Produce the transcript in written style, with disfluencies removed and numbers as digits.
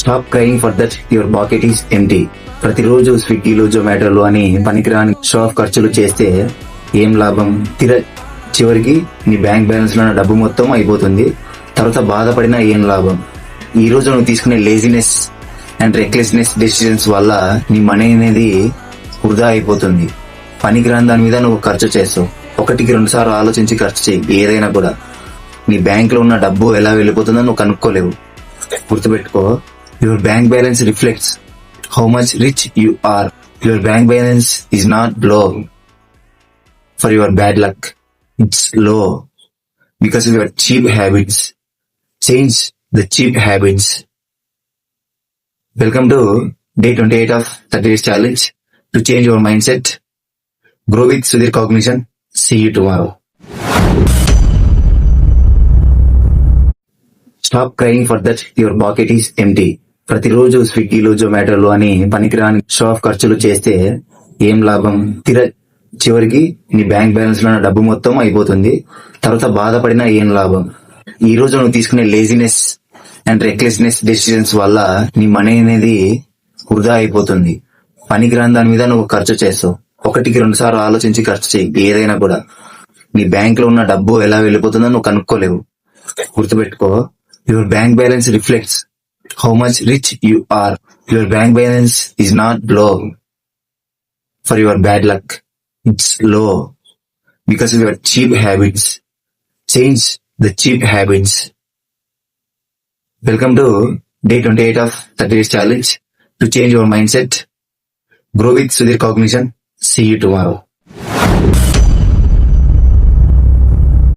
Stop crying for that your pocket is empty. ప్రతిరోజు స్విగ్గీలో జొమాటోలో అని పనికిరాని షో ఆఫ్ ఖర్చులు చేస్తే ఏం లాభం? చివరికి నీ బ్యాంక్ బ్యాలెన్స్ లో ఉన్న డబ్బు మొత్తం అయిపోతుంది. తర్వాత బాధపడినా ఏం లాభం? ఈ రోజు నువ్వు తీసుకునే లేజినెస్ అండ్ రెక్లెస్నెస్ డెసిషన్స్ వల్ల నీ మనీ అనేది వృధా అయిపోతుంది. పనికిరాని దాని మీద నువ్వు ఖర్చు చేస్తావు. 1-2 సార్లు ఆలోచించి ఖర్చు చేయి. ఏదైనా కూడా నీ బ్యాంక్ లో ఉన్న డబ్బు ఎలా వెళ్ళిపోతుందో నువ్వు కనుక్కోలేవు. గుర్తుపెట్టుకో, your bank balance reflects how much rich you are. Your bank balance is not low for your bad luck. It's low because of your cheap habits. Change the cheap habits. Welcome to day 28 of 30 days challenge to change your mindset. Grow with Sudhir Cognition. See you tomorrow. Stop crying for that your pocket is empty. ప్రతిరోజు స్విగ్గీలో జొమాటోలో అని పనికిరాని show off ఖర్చులు చేస్తే ఏం లాభం? చివరికి నీ బ్యాంక్ బ్యాలెన్స్ లో ఉన్న డబ్బు మొత్తం అయిపోతుంది. తర్వాత బాధపడినా ఏం లాభం? ఈ రోజు నువ్వు తీసుకునే లేజినెస్ అండ్ రెక్లెస్నెస్ డెసిషన్స్ వల్ల నీ మనీ అనేది వృధా అయిపోతుంది. పనికిరాని దాని మీద నువ్వు ఖర్చు చేస్తావు. 1-2 సార్లు ఆలోచించి ఖర్చు చేయి. ఏదైనా కూడా నీ బ్యాంక్ లో ఉన్న డబ్బు ఎలా వెళ్ళిపోతుందో నువ్వు కనుక్కోలేవు. గుర్తుపెట్టుకో, your bank balance reflects how much rich you are. Your bank balance is not low for your bad luck. It's low because of your cheap habits. Change the cheap habits. Welcome to day 28 of 30 days challenge to change your mindset. Grow with Sudhir Cognition. See you tomorrow.